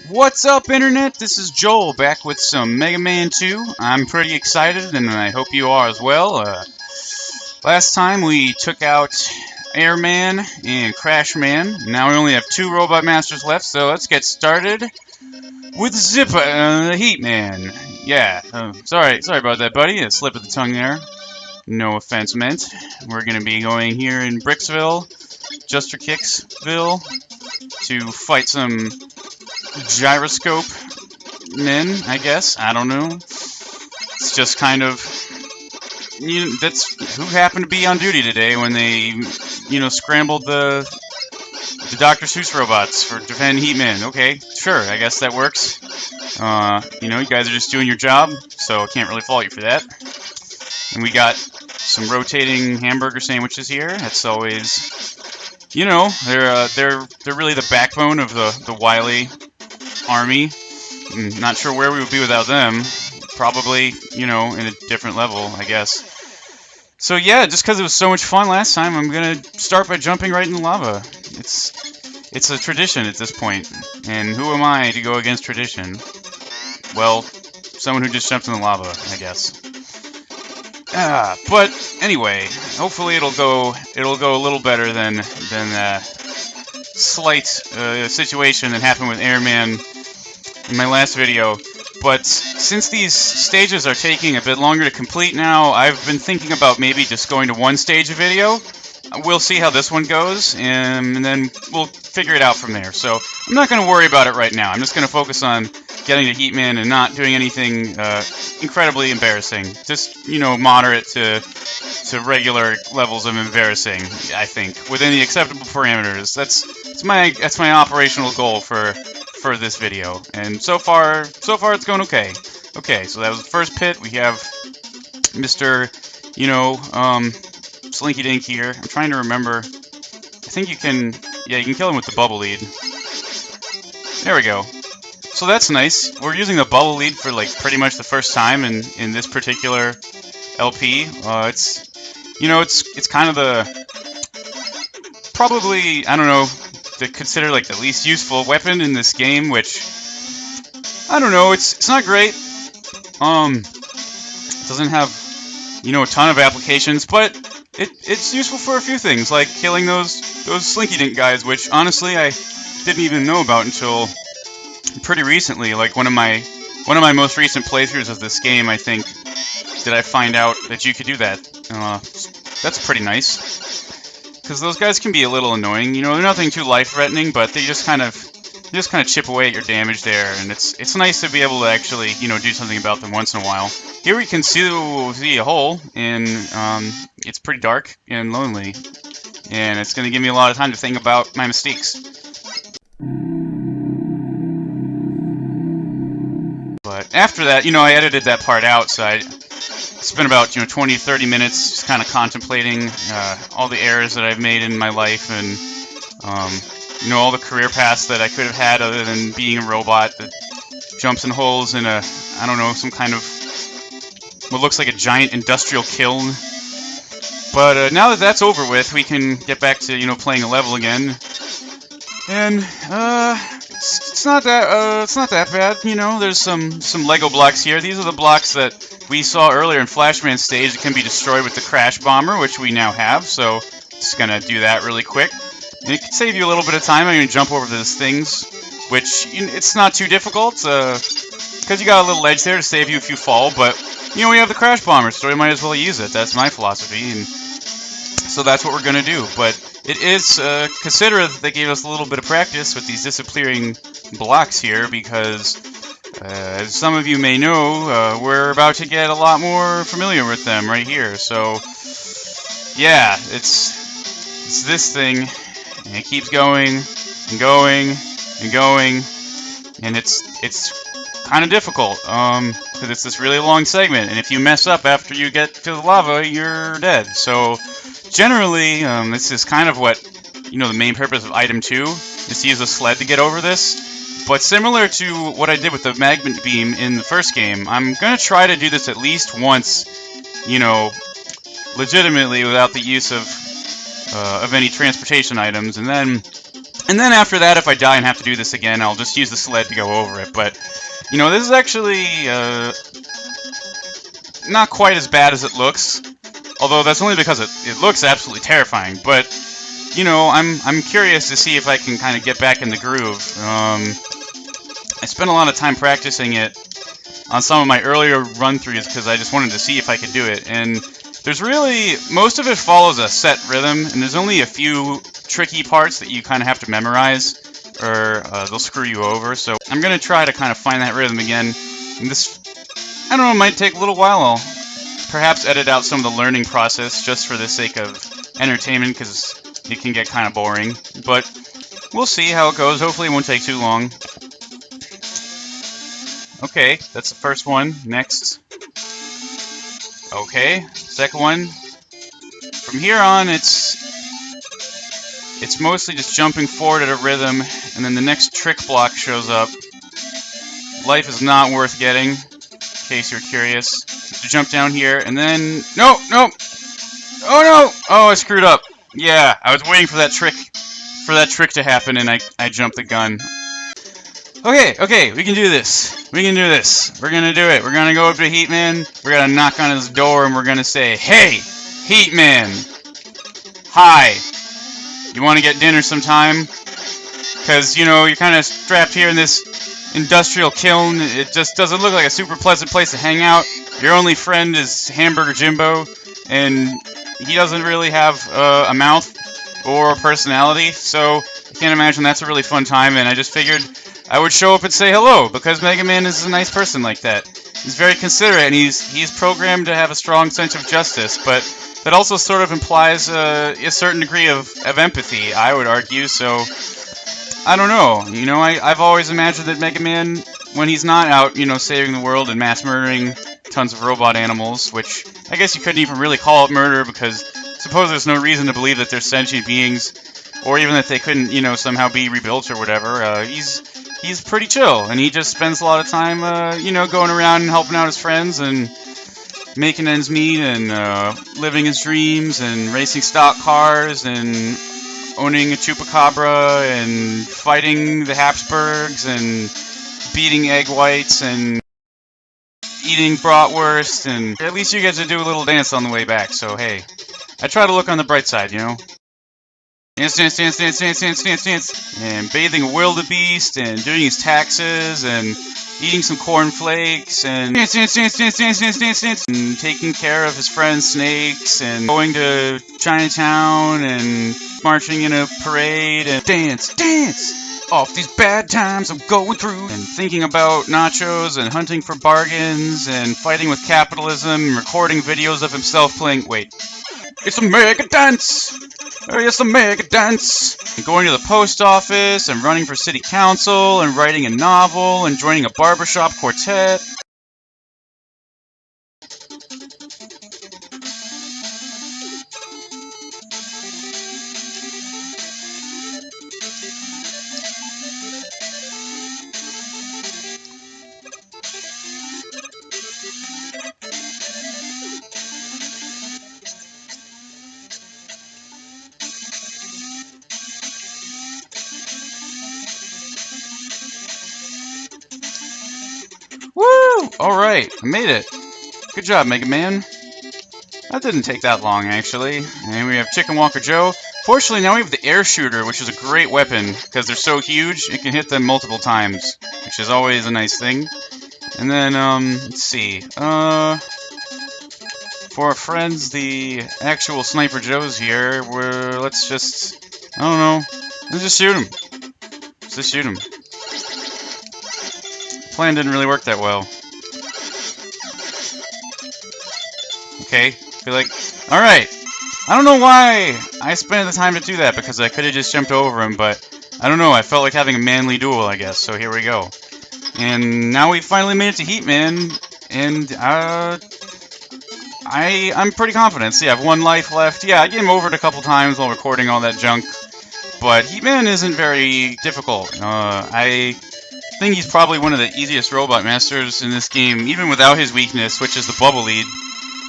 What's up, Internet? This is Joel back with some Mega Man 2. I'm pretty excited, and I hope you are as well. Last time we took out Airman and Crashman. Now we only have two Robot Masters left, so let's get started with Zipper, Heat Man. Yeah, sorry about that, buddy. A slip of the tongue there. No offense meant. We're gonna be going here in Bricksville, Just for Kicksville, to fight some gyroscope men, I guess. I don't know. It's just kind of, that's who happened to be on duty today when they, scrambled the Dr. Seuss robots for defend Heatman. Okay, sure, I guess that works. You guys are just doing your job, so I can't really fault you for that. And we got some rotating hamburger sandwiches here. That's always, they're really the backbone of the Wily army. Not sure where we would be without them. Probably, in a different level, I guess. So yeah, just because it was so much fun last time, I'm gonna start by jumping right in the lava. It's a tradition at this point, and who am I to go against tradition? Well, someone who just jumped in the lava, I guess. But anyway, hopefully it'll go a little better than the slight situation that happened with Airman in my last video. But since these stages are taking a bit longer to complete now, I've been thinking about maybe just going to one stage a video. We'll see how this one goes, and then we'll figure it out from there. So I'm not going to worry about it right now. I'm just going to focus on getting to Heatman and not doing anything incredibly embarrassing. Just, moderate to regular levels of embarrassing, I think, within the acceptable parameters. That's my operational goal for this video, and so far it's going okay. Okay, so that was the first pit. We have Mr. Slinky Dink here. I'm trying to remember. I think you can kill him with the bubble lead. There we go. So that's nice. We're using the bubble lead for pretty much the first time in this particular LP. It's kind of the probably, I don't know, to consider the least useful weapon in this game, which I don't know, it's not great. It doesn't have a ton of applications, but it's useful for a few things, like killing those Slinky Dink guys, which honestly I didn't even know about until pretty recently. Like one of my most recent playthroughs of this game, I think, did I find out that you could do that. That's pretty nice. Because those guys can be a little annoying. They're nothing too life-threatening, but they just kind of chip away at your damage there, and it's nice to be able to actually, do something about them once in a while. Here we can see a hole, and it's pretty dark and lonely, and it's going to give me a lot of time to think about my mistakes. But after that, I edited that part out, so I spent about 20-30 minutes just kind of contemplating all the errors that I've made in my life, and all the career paths that I could have had other than being a robot that jumps in holes in some kind of what looks like a giant industrial kiln. But now that that's over with, we can get back to playing a level again, and it's not that bad. There's some Lego blocks here. These are the blocks that we saw earlier in Flashman's stage that can be destroyed with the Crash Bomber, which we now have. So just gonna do that really quick. And it can save you a little bit of time. I'm gonna jump over those things, which it's not too difficult because you got a little edge there to save you if you fall. But we have the Crash Bomber, so we might as well use it. That's my philosophy, and so that's what we're gonna do. But it is considerate that they gave us a little bit of practice with these disappearing blocks here, because as some of you may know, we're about to get a lot more familiar with them right here. So yeah, it's this thing, and it keeps going and going and going, and it's kind of difficult because it's this really long segment, and if you mess up after you get to the lava, you're dead. So generally, this is kind of what the main purpose of item 2 is, to use a sled to get over this. But similar to what I did with the magnet beam in the first game, I'm going to try to do this at least once, legitimately without the use of any transportation items, and then And then after that, if I die and have to do this again, I'll just use the sled to go over it. But, you know, this is actually not quite as bad as it looks. Although that's only because it looks absolutely terrifying. But, you know, I'm curious to see if I can kind of get back in the groove. I spent a lot of time practicing it on some of my earlier run-throughs because I just wanted to see if I could do it. And there's really, most of it follows a set rhythm, and there's only a few tricky parts that you kind of have to memorize, or they'll screw you over. So I'm going to try to kind of find that rhythm again. And this, I don't know, it might take a little while. I'll perhaps edit out some of the learning process just for the sake of entertainment, because it can get kind of boring. But we'll see how it goes. Hopefully it won't take too long. Okay, that's the first one. Next. Okay, second one. From here on, it's mostly just jumping forward at a rhythm, and then the next trick block shows up. Life is not worth getting, in case you're curious. To jump down here, and then... No! No! Oh no! Oh, I screwed up. Yeah, I was waiting for that trick to happen, and I jumped the gun. Okay, we can do this. We can do this. We're gonna do it. We're gonna go up to Heatman. We're gonna knock on his door, and we're gonna say, "Hey, Heatman! Hi! You want to get dinner sometime? Because, you know, you're kind of strapped here in this industrial kiln. It just doesn't look like a super pleasant place to hang out. Your only friend is Hamburger Jimbo, and he doesn't really have a mouth or a personality, so I can't imagine that's a really fun time, and I just figured I would show up and say hello, because Mega Man is a nice person like that. He's very considerate, and he's programmed to have a strong sense of justice, but that also sort of implies a certain degree of empathy, I would argue, so I don't know. You know, I've always imagined that Mega Man, when he's not out, you know, saving the world and mass murdering tons of robot animals, which I guess you couldn't even really call it murder, because suppose there's no reason to believe that they're sentient beings, or even that they couldn't, you know, somehow be rebuilt or whatever. He's pretty chill, and he just spends a lot of time, you know, going around and helping out his friends and making ends meet and living his dreams and racing stock cars and owning a chupacabra and fighting the Habsburgs and beating egg whites and eating bratwurst, and at least you get to do a little dance on the way back, so hey, I try to look on the bright side, you know? Dance, dance, dance, dance, dance, dance, dance, dance, and bathing a wildebeest, and doing his taxes, and eating some cornflakes, and dance, dance, dance, dance, dance, dance, dance, dance, and taking care of his friend Snakes, and going to Chinatown, and marching in a parade, and dance, dance, off these bad times I'm going through, and thinking about nachos, and hunting for bargains, and fighting with capitalism, and recording videos of himself playing, wait, it's a mega dance! Oh, yes, a mega dance! And going to the post office, and running for city council, and writing a novel, and joining a barbershop quartet. Woo! Alright, I made it. Good job, Mega Man. That didn't take that long, actually. And we have Chicken Walker Joe. Fortunately, now we have the air shooter, which is a great weapon, because they're so huge, it can hit them multiple times, which is always a nice thing. And then, let's see. For our friends, the actual Sniper Joes here, let's just, I don't know, let's just shoot him. Let's just shoot him. Plan didn't really work that well. Okay, feel like, alright. I don't know why I spent the time to do that, because I could have just jumped over him, but I don't know, I felt like having a manly duel, I guess, so here we go. And now we finally made it to Heatman, and I'm pretty confident. See, I have one life left. Yeah, I game over it a couple times while recording all that junk, but Heatman isn't very difficult. I think he's probably one of the easiest robot masters in this game, even without his weakness, which is the bubble lead.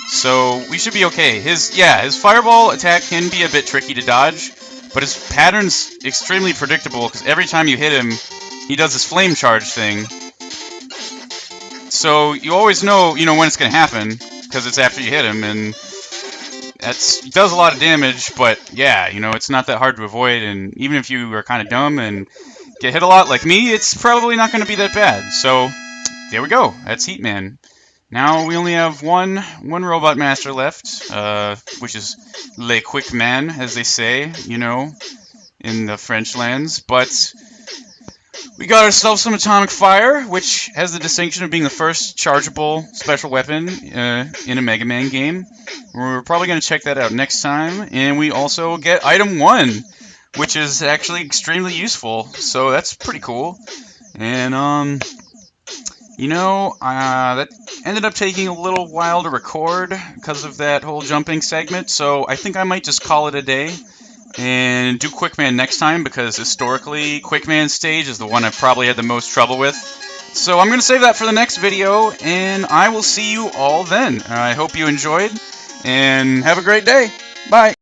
So we should be okay. His fireball attack can be a bit tricky to dodge, but his pattern's extremely predictable because every time you hit him, he does this flame charge thing. So you always know, when it's going to happen because it's after you hit him, and it does a lot of damage. But yeah, it's not that hard to avoid, and even if you are kind of dumb and get hit a lot like me, it's probably not going to be that bad. So there we go. That's Heatman. Now we only have one robot master left, which is Le Quick Man, as they say, in the French lands. But we got ourselves some Atomic Fire, which has the distinction of being the first chargeable special weapon in a Mega Man game. We're probably going to check that out next time. And we also get Item 1, which is actually extremely useful. So that's pretty cool. And, that ended up taking a little while to record because of that whole jumping segment. So I think I might just call it a day and do Quickman next time, because historically Quickman's stage is the one I've probably had the most trouble with. So I'm going to save that for the next video, and I will see you all then. I hope you enjoyed, and have a great day. Bye.